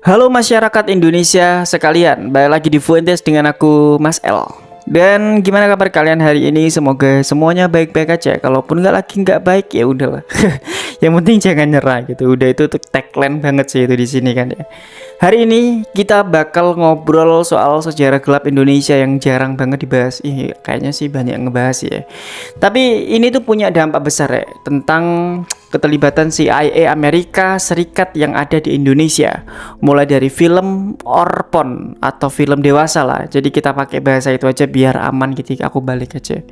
Halo masyarakat Indonesia sekalian, balik lagi di Fuentes dengan aku Mas L. Dan gimana kabar kalian hari ini? Semoga semuanya baik-baik aja. Kalaupun nggak baik ya udahlah. Yang penting jangan nyerah gitu. Udah itu tuh tagline banget sih itu di sini kan ya. Hari ini kita bakal ngobrol soal sejarah gelap Indonesia yang jarang banget dibahas. Kayaknya sih banyak ngebahas ya. Tapi ini tuh punya dampak besar ya tentang keterlibatan CIA Amerika Serikat yang ada di Indonesia, mulai dari film Orpon atau film dewasa lah, jadi kita pakai bahasa itu aja biar aman gitu, aku balik aja,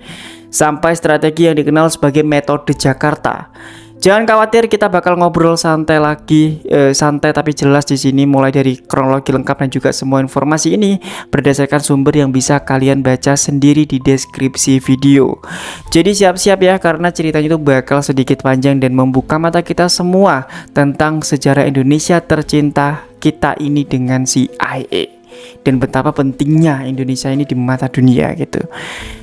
sampai strategi yang dikenal sebagai metode Jakarta. Jangan khawatir, kita bakal ngobrol santai lagi, santai tapi jelas di sini, mulai dari kronologi lengkap dan juga semua informasi ini berdasarkan sumber yang bisa kalian baca sendiri di deskripsi video. Jadi siap-siap ya, karena ceritanya itu bakal sedikit panjang dan membuka mata kita semua tentang sejarah Indonesia tercinta kita ini dengan CIA dan betapa pentingnya Indonesia ini di mata dunia gitu.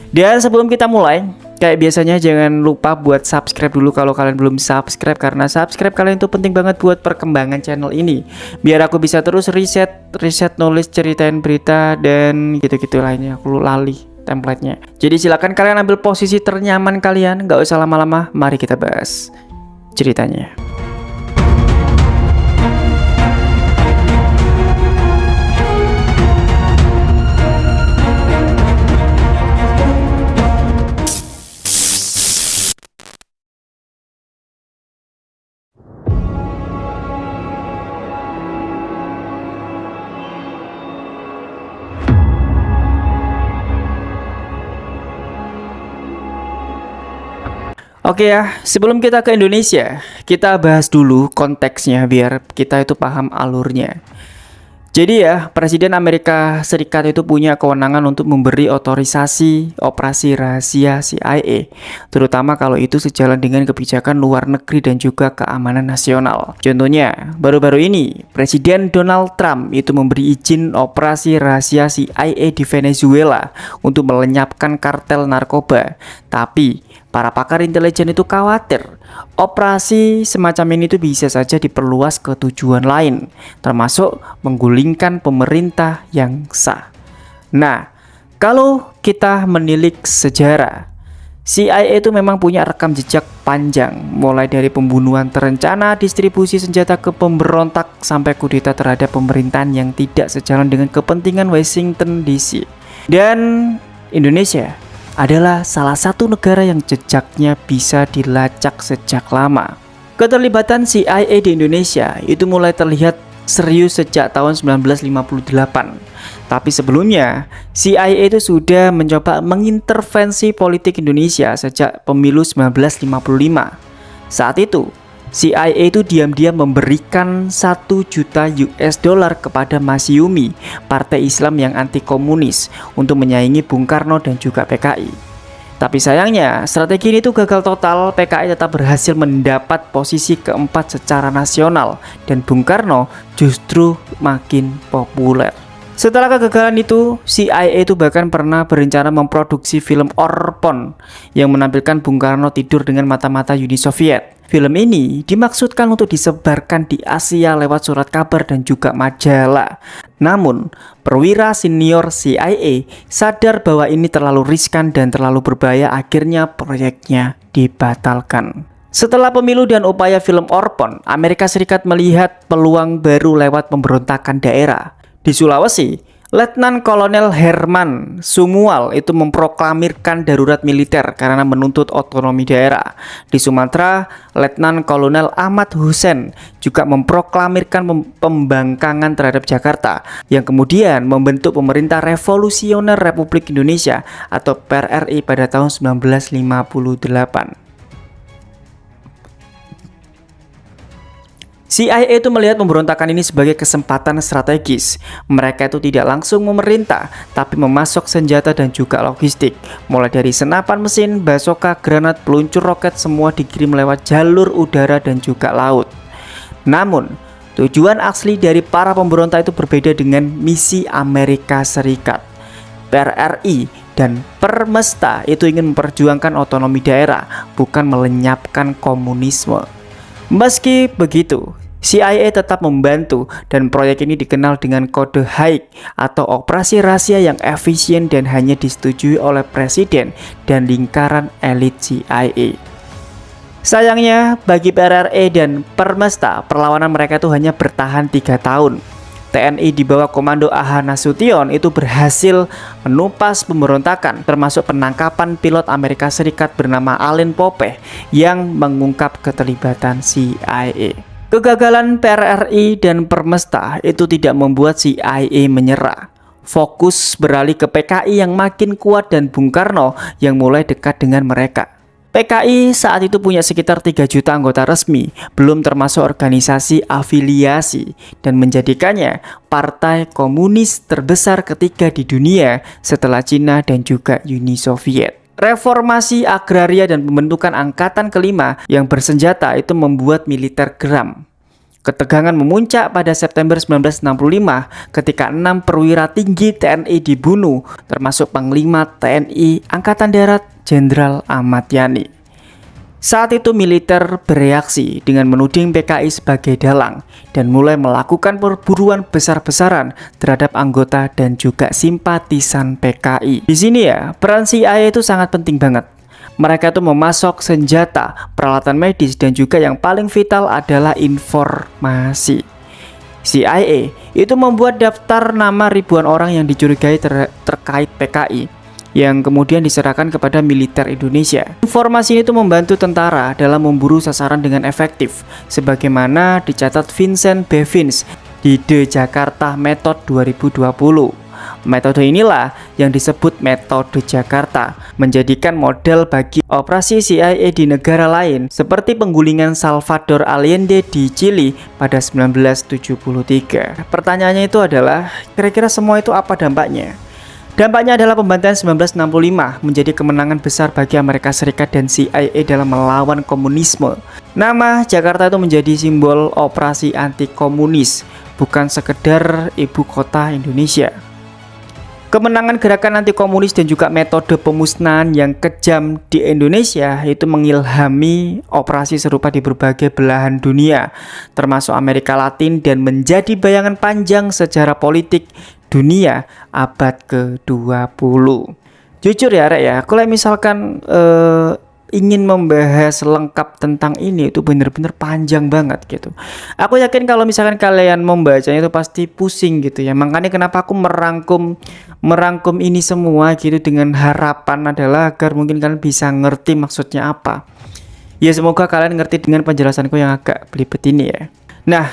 Dan sebelum kita mulai, kayak biasanya jangan lupa buat subscribe dulu kalau kalian belum subscribe, karena subscribe kalian itu penting banget buat perkembangan channel ini. Biar aku bisa terus riset nulis, ceritain berita dan gitu-gitu lainnya. Aku lali template-nya. Jadi silakan kalian ambil posisi ternyaman kalian, nggak usah lama-lama. Mari kita bahas ceritanya. Oke ya, sebelum kita ke Indonesia, kita bahas dulu konteksnya biar kita itu paham alurnya. Jadi ya, Presiden Amerika Serikat itu punya kewenangan untuk memberi otorisasi operasi rahasia CIA, terutama kalau itu sejalan dengan kebijakan luar negeri dan juga keamanan nasional. Contohnya, baru-baru ini Presiden Donald Trump itu memberi izin operasi rahasia CIA di Venezuela untuk melenyapkan kartel narkoba. Tapi para pakar intelijen itu khawatir operasi semacam ini tuh bisa saja diperluas ke tujuan lain, termasuk menggulingkan pemerintah yang sah. Nah, kalau kita menilik sejarah, CIA itu memang punya rekam jejak panjang, mulai dari pembunuhan terencana, distribusi senjata ke pemberontak, sampai kudeta terhadap pemerintahan yang tidak sejalan dengan kepentingan Washington DC. Dan Indonesia adalah salah satu negara yang jejaknya bisa dilacak sejak lama. Keterlibatan CIA di Indonesia itu mulai terlihat serius sejak tahun 1958. Tapi sebelumnya, CIA itu sudah mencoba mengintervensi politik Indonesia sejak pemilu 1955. Saat itu, CIA itu diam-diam memberikan 1 juta US dollar kepada Masyumi, partai Islam yang anti komunis, untuk menyaingi Bung Karno dan juga PKI. Tapi sayangnya, strategi ini tuh gagal total. PKI tetap berhasil mendapat posisi keempat secara nasional dan Bung Karno justru makin populer. Setelah kegagalan itu, CIA itu bahkan pernah berencana memproduksi film Orpon yang menampilkan Bung Karno tidur dengan mata-mata Uni Soviet. Film ini dimaksudkan untuk disebarkan di Asia lewat surat kabar dan juga majalah. Namun, perwira senior CIA sadar bahwa ini terlalu riskan dan terlalu berbahaya, akhirnya proyeknya dibatalkan. Setelah pemilu dan upaya film Orpon, Amerika Serikat melihat peluang baru lewat pemberontakan daerah. Di Sulawesi, Letnan Kolonel Herman Sumual itu memproklamirkan darurat militer karena menuntut otonomi daerah. Di Sumatera, Letnan Kolonel Ahmad Hussein juga memproklamirkan pembangkangan terhadap Jakarta, yang kemudian membentuk Pemerintah Revolusioner Republik Indonesia atau PRRI pada tahun 1958. CIA itu melihat pemberontakan ini sebagai kesempatan strategis. Mereka itu tidak langsung memerintah, tapi memasok senjata dan juga logistik. Mulai dari senapan mesin, basoka, granat, peluncur roket, semua dikirim lewat jalur udara dan juga laut. Namun, tujuan asli dari para pemberontak itu berbeda dengan misi Amerika Serikat. PRRI dan Permesta itu ingin memperjuangkan otonomi daerah, bukan melenyapkan komunisme. Meski begitu, CIA tetap membantu dan proyek ini dikenal dengan kode Haig atau operasi rahasia yang efisien dan hanya disetujui oleh presiden dan lingkaran elit CIA. Sayangnya bagi PRRI dan Permesta, perlawanan mereka itu hanya bertahan 3 tahun. TNI di bawah komando AH Nasution itu berhasil menumpas pemberontakan, termasuk penangkapan pilot Amerika Serikat bernama Allen Pope yang mengungkap keterlibatan CIA. Kegagalan PRRI dan Permesta itu tidak membuat CIA menyerah. Fokus beralih ke PKI yang makin kuat dan Bung Karno yang mulai dekat dengan mereka. PKI saat itu punya sekitar 3 juta anggota resmi, belum termasuk organisasi afiliasi, dan menjadikannya partai komunis terbesar ketiga di dunia setelah Cina dan juga Uni Soviet. Reformasi agraria dan pembentukan angkatan kelima yang bersenjata itu membuat militer geram. Ketegangan memuncak pada September 1965 ketika 6 perwira tinggi TNI dibunuh, termasuk Panglima TNI Angkatan Darat Jenderal Ahmad Yani. Saat itu militer bereaksi dengan menuding PKI sebagai dalang dan mulai melakukan perburuan besar-besaran terhadap anggota dan juga simpatisan PKI. Di sini ya, peran CIA itu sangat penting banget. Mereka itu memasok senjata, peralatan medis, dan juga yang paling vital adalah informasi. CIA itu membuat daftar nama ribuan orang yang dicurigai terkait PKI yang kemudian diserahkan kepada militer Indonesia. Informasi ini itu membantu tentara dalam memburu sasaran dengan efektif, sebagaimana dicatat Vincent Bevins di The Jakarta Method 2020. Metode inilah yang disebut metode Jakarta, menjadikan model bagi operasi CIA di negara lain seperti penggulingan Salvador Allende di Chili pada 1973. Pertanyaannya itu adalah, kira-kira semua itu apa dampaknya? Dampaknya adalah pembantaian 1965 menjadi kemenangan besar bagi Amerika Serikat dan CIA dalam melawan komunisme. Nama Jakarta itu menjadi simbol operasi anti komunis, bukan sekedar ibu kota Indonesia. Kemenangan gerakan anti komunis dan juga metode pemusnahan yang kejam di Indonesia itu mengilhami operasi serupa di berbagai belahan dunia, termasuk Amerika Latin, dan menjadi bayangan panjang sejarah politik dunia abad ke-20. Jujur ya Rek ya, kalau misalkan ingin membahas lengkap tentang ini itu bener-bener panjang banget gitu. Aku yakin kalau misalkan kalian membacanya itu pasti pusing gitu ya. Makanya kenapa aku merangkum ini semua gitu dengan harapan adalah agar mungkin kalian bisa ngerti maksudnya apa. Ya semoga kalian ngerti dengan penjelasanku yang agak belibet ini ya. Nah,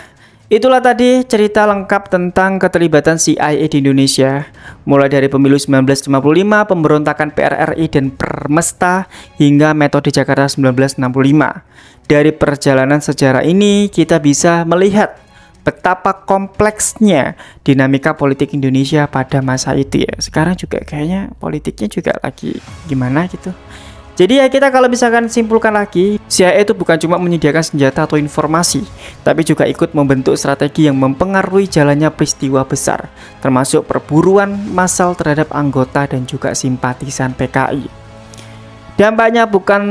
itulah tadi cerita lengkap tentang keterlibatan CIA di Indonesia, mulai dari pemilu 1955, pemberontakan PRRI dan Permesta, hingga metode Jakarta 1965. Dari perjalanan sejarah ini, kita bisa melihat betapa kompleksnya dinamika politik Indonesia pada masa itu ya. Sekarang juga kayaknya politiknya juga lagi gimana gitu. Jadi ya kita kalau misalkan simpulkan lagi, CIA itu bukan cuma menyediakan senjata atau informasi, tapi juga ikut membentuk strategi yang mempengaruhi jalannya peristiwa besar, termasuk perburuan massal terhadap anggota dan juga simpatisan PKI. Dampaknya bukan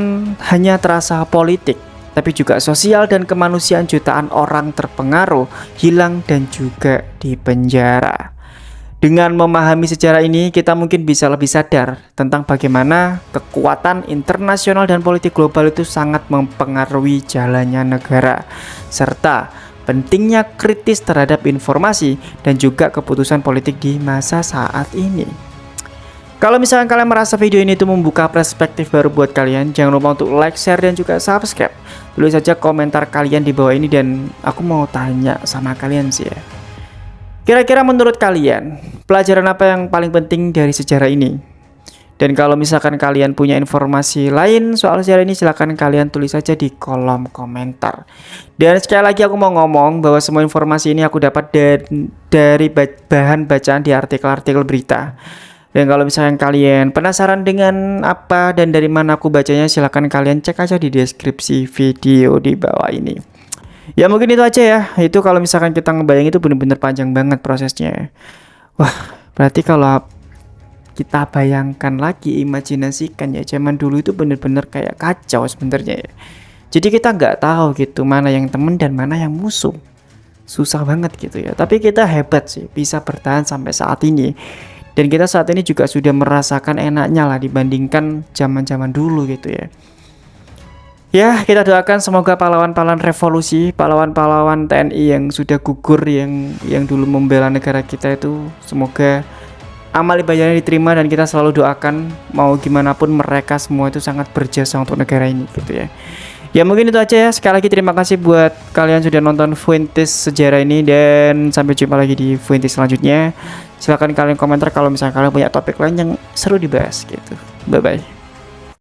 hanya terasa politik, tapi juga sosial dan kemanusiaan. Jutaan orang terpengaruh, hilang, dan juga dipenjara. Dengan memahami sejarah ini, kita mungkin bisa lebih sadar tentang bagaimana kekuatan internasional dan politik global itu sangat mempengaruhi jalannya negara, serta pentingnya kritis terhadap informasi dan juga keputusan politik di masa saat ini. Kalau misalkan kalian merasa video ini itu membuka perspektif baru buat kalian, jangan lupa untuk like, share, dan juga subscribe. Tulis saja komentar kalian di bawah ini dan aku mau tanya sama kalian sih ya. Kira-kira menurut kalian, pelajaran apa yang paling penting dari sejarah ini? Dan kalau misalkan kalian punya informasi lain soal sejarah ini, silahkan kalian tulis saja di kolom komentar. Dan sekali lagi aku mau ngomong bahwa semua informasi ini aku dapat dari bahan bacaan di artikel-artikel berita. Dan kalau misalkan kalian penasaran dengan apa dan dari mana aku bacanya, silahkan kalian cek aja di deskripsi video di bawah ini. Ya mungkin itu aja ya. Itu kalau misalkan kita ngebayang itu bener-bener panjang banget prosesnya. Wah, berarti kalau kita bayangkan lagi, imajinasikan ya, zaman dulu itu bener-bener kayak kacau sebenarnya ya. Jadi kita nggak tahu gitu mana yang temen dan mana yang musuh. susah banget gitu ya. Tapi kita hebat sih, bisa bertahan sampai saat ini. Dan kita saat ini juga sudah merasakan enaknya lah dibandingkan zaman-zaman dulu gitu ya. Ya, kita doakan semoga pahlawan-pahlawan revolusi, pahlawan-pahlawan TNI yang sudah gugur, yang dulu membela negara kita itu, semoga amal ibadahnya diterima dan kita selalu doakan mau gimana pun mereka semua itu sangat berjasa untuk negara ini gitu ya. Ya mungkin itu aja ya. Sekali lagi terima kasih buat kalian sudah nonton Fuentes Sejarah ini dan sampai jumpa lagi di Fuentes selanjutnya. Silahkan kalian komentar kalau misalnya kalian punya topik lain yang seru dibahas gitu. Bye bye.